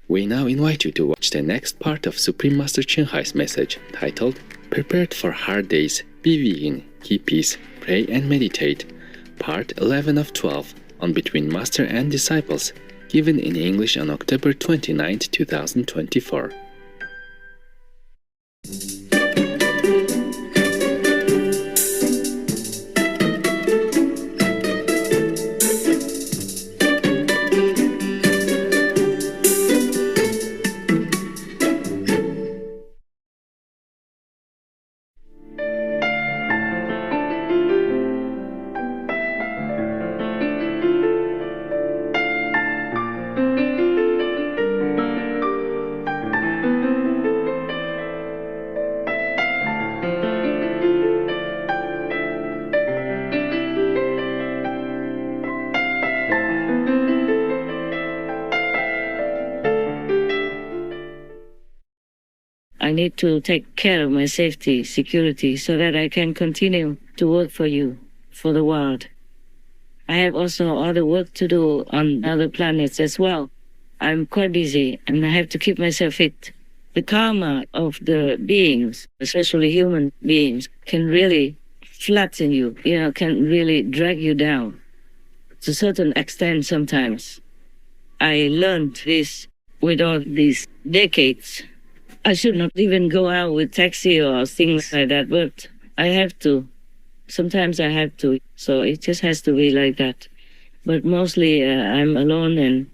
We now invite you to watch the next part of Supreme Master Ching Hai's message titled Prepared for Hard Days, Be Vegan, Keep Peace, Pray and Meditate, Part 11 of 12 on Between Master and Disciples, given in English on October 29, 2024. I need to take care of my safety, security, so that I can continue to work for you, for the world. I have also other work to do on other planets as well. I'm quite busy and I have to keep myself fit. The karma of the beings, especially human beings, can really flatten you, can really drag you down to a certain extent sometimes. I learned this with all these decades. I should not even go out with taxi or things like that, but I have to. Sometimes I have to, so it just has to be like that. But mostly I'm alone and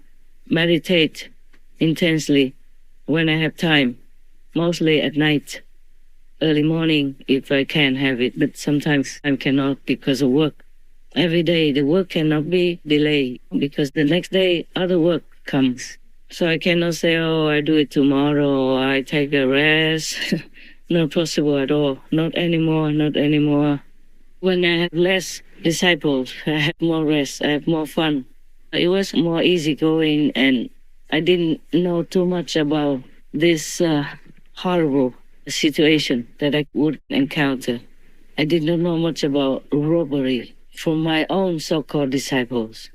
meditate intensely when I have time, mostly at night, early morning if I can have it, but sometimes I cannot because of work. Every day the work cannot be delayed because the next day other work comes. So I cannot say, I do it tomorrow, or I take a rest. Not possible at all. Not anymore, not anymore. When I have less disciples, I have more rest, I have more fun. It was more easygoing, and I didn't know too much about this horrible situation that I would encounter. I did not know much about robbery from my own so-called disciples.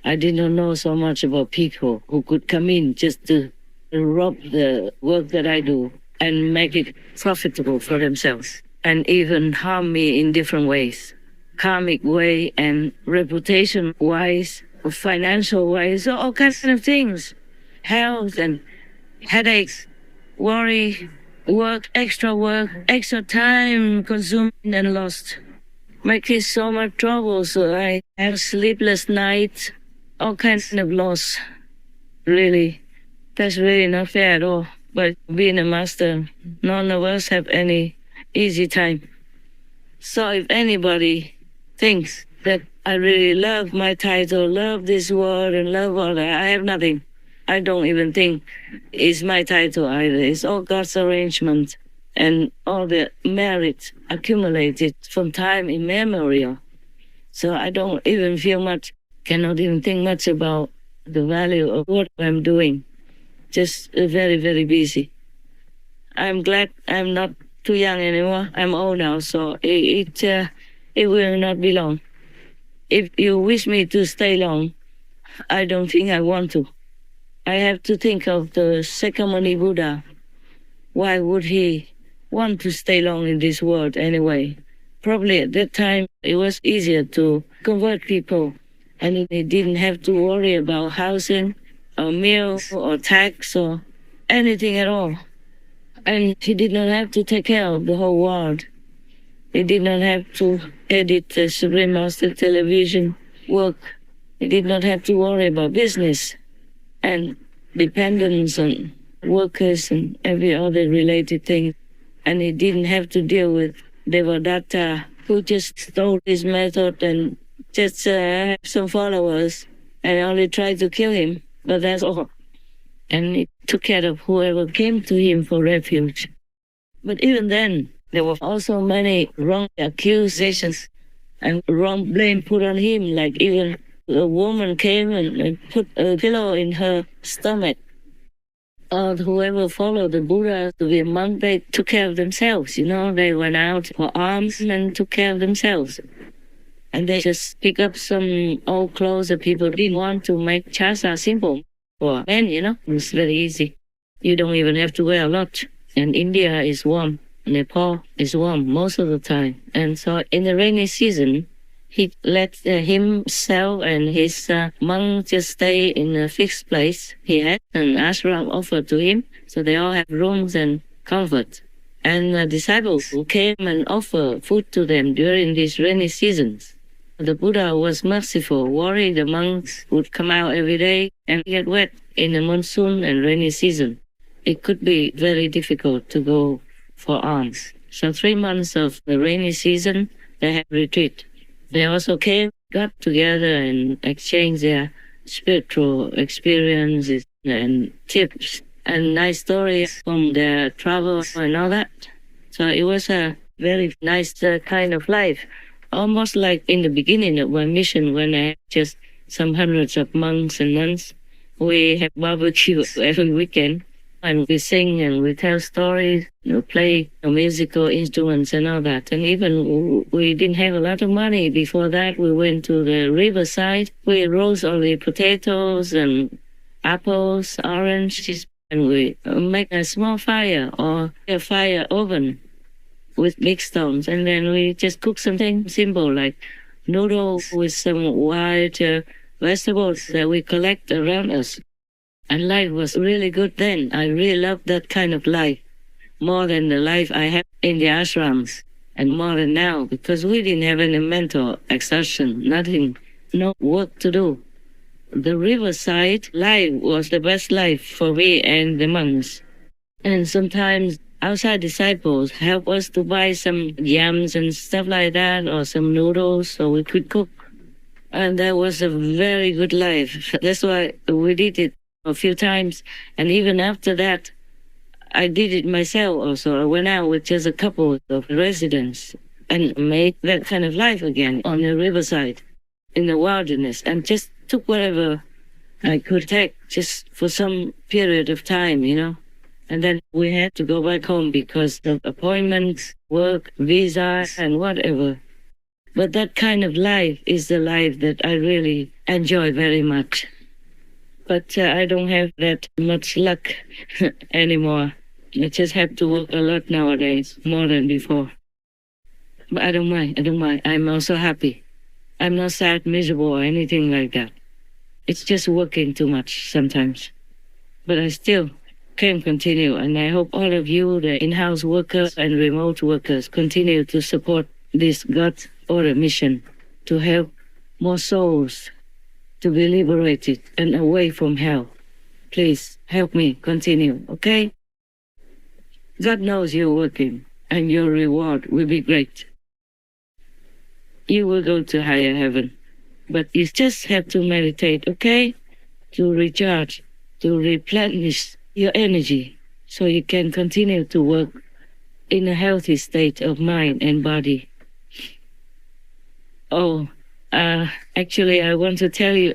I did not know so much about people who could come in just to rob the work that I do and make it profitable for themselves and even harm me in different ways, karmic way and reputation-wise, financial-wise, all kinds of things, health and headaches, worry, work, extra time consumed and lost. My kids so much trouble, so I have sleepless nights. All kinds of loss, really. That's really not fair at all. But being a master, none of us have any easy time. So if anybody thinks that I really love my title, love this world, and love all that, I have nothing. I don't even think it's my title either. It's all God's arrangement and all the merit accumulated from time immemorial. So I don't even feel much. Cannot even think much about the value of what I'm doing. Just very, very busy. I'm glad I'm not too young anymore. I'm old now, so it will not be long. If you wish me to stay long, I don't think I want to. I have to think of the Sakyamuni Buddha. Why would he want to stay long in this world anyway? Probably at that time it was easier to convert people. And he didn't have to worry about housing or meals or tax or anything at all. And he did not have to take care of the whole world. He did not have to edit the Supreme Master television work. He did not have to worry about business and dependence on workers and every other related thing. And he didn't have to deal with Devadatta, who just stole his method and just have some followers and only tried to kill him, but that's all. And he took care of whoever came to him for refuge. But even then, there were also many wrong accusations and wrong blame put on him, like even a woman came and put a pillow in her stomach. Or whoever followed the Buddha to be a monk, they took care of themselves, they went out for alms and took care of themselves. And they just pick up some old clothes that people didn't want to make chasa simple. for men, It's very easy. You don't even have to wear a lot. And India is warm. Nepal is warm most of the time. And so in the rainy season, he let himself and his monk just stay in a fixed place. He had an ashram offered to him, so they all have rooms and comfort. And the disciples who came and offered food to them during these rainy seasons. The Buddha was merciful, worried the monks would come out every day and get wet in the monsoon and rainy season. It could be very difficult to go for alms. So 3 months of the rainy season, they had retreat. They also came, got together and exchanged their spiritual experiences and tips and nice stories from their travels and all that. So it was a very nice kind of life, almost like in the beginning of my mission when I had just some hundreds of monks and nuns. We have barbecue every weekend. And we sing and we tell stories, play musical instruments and all that. And even we didn't have a lot of money. Before that, we went to the riverside. We roast all the potatoes and apples, oranges, and we make a small fire or a fire oven with big stones. And then we just cook something simple like noodles with some wild vegetables that we collect around us. And life was really good then. I really loved that kind of life, more than the life I had in the ashrams, and more than now, because we didn't have any mental exhaustion, nothing, no work to do. The riverside life was the best life for me and the monks. And sometimes outside disciples help us to buy some yams and stuff like that, or some noodles so we could cook. And that was a very good life. That's why we did it a few times, and even after that, I did it myself also. I went out with just a couple of residents and made that kind of life again on the riverside, in the wilderness, and just took whatever I could take just for some period of time, And then we had to go back home because of appointments, work, visa, and whatever. But that kind of life is the life that I really enjoy very much. But I don't have that much luck anymore. I just have to work a lot nowadays, more than before. But I don't mind. I'm also happy. I'm not sad, miserable, or anything like that. It's just working too much sometimes. But I still can continue, and I hope all of you, the in-house workers and remote workers, continue to support this God-ordered mission to help more souls to be liberated and away from hell. Please help me continue, okay? God knows you're working, and your reward will be great. You will go to higher heaven, but you just have to meditate, okay? To recharge, to replenish your energy, so you can continue to work in a healthy state of mind and body. Actually, I want to tell you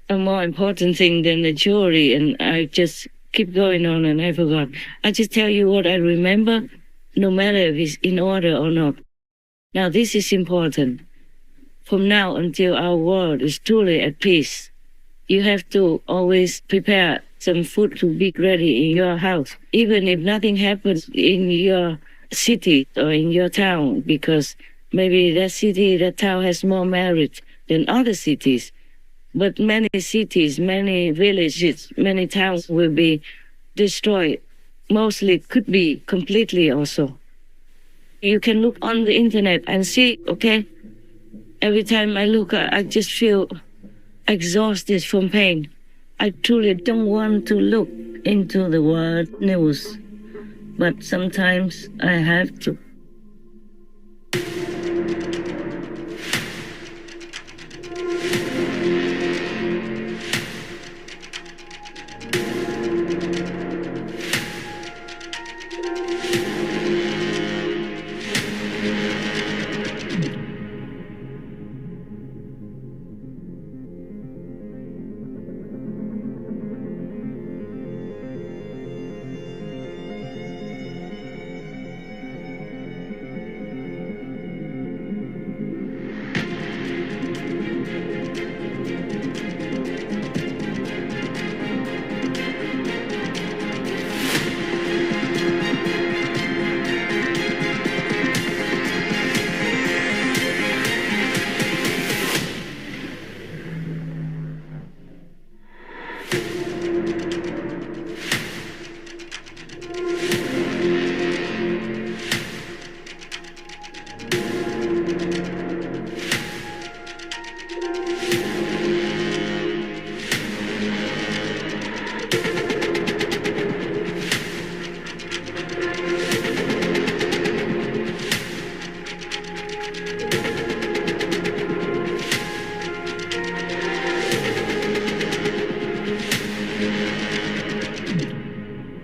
a more important thing than the jewelry, and I just keep going on and I forgot. I just tell you what I remember, no matter if it's in order or not. Now, this is important. From now until our world is truly at peace, you have to always prepare some food to be ready in your house, even if nothing happens in your city or in your town, because maybe that city, that town has more merit than other cities. But many cities, many villages, many towns will be destroyed. Mostly could be completely also. You can look on the internet and see, okay? Every time I look, I just feel exhausted from pain. I truly don't want to look into the world news, but sometimes I have to.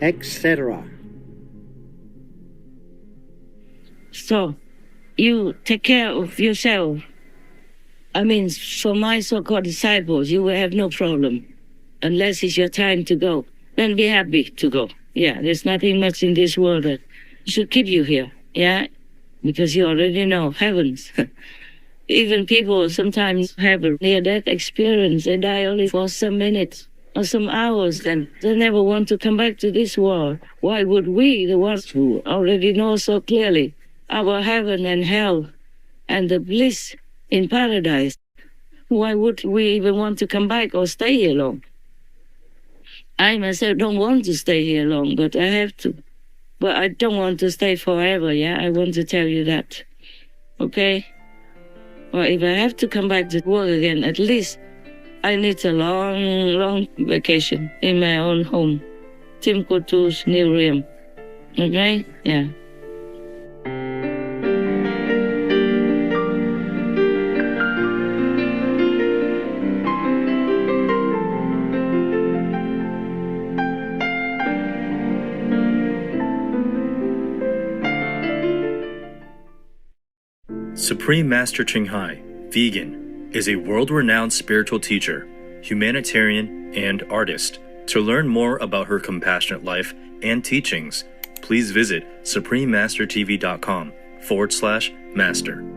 etc. So, you take care of yourself. I mean, for my so-called disciples, you will have no problem. Unless it's your time to go, then be happy to go. Yeah, there's nothing much in this world that should keep you here. Yeah, because you already know heavens. Even people sometimes have a near-death experience. They die only for some minutes or some hours, and they never want to come back to this world. Why would we, the ones who already know so clearly our heaven and hell and the bliss in paradise, why would we even want to come back or stay here long? I myself don't want to stay here long, but I have to. But I don't want to stay forever, yeah? I want to tell you that. Okay? Well, if I have to come back to work again, at least I need a long, long vacation in my own home. Timbuktu's New Realm. Okay? Yeah. Supreme Master Ching Hai, vegan, is a world-renowned spiritual teacher, humanitarian, and artist. To learn more about her compassionate life and teachings, please visit suprememastertv.com/master.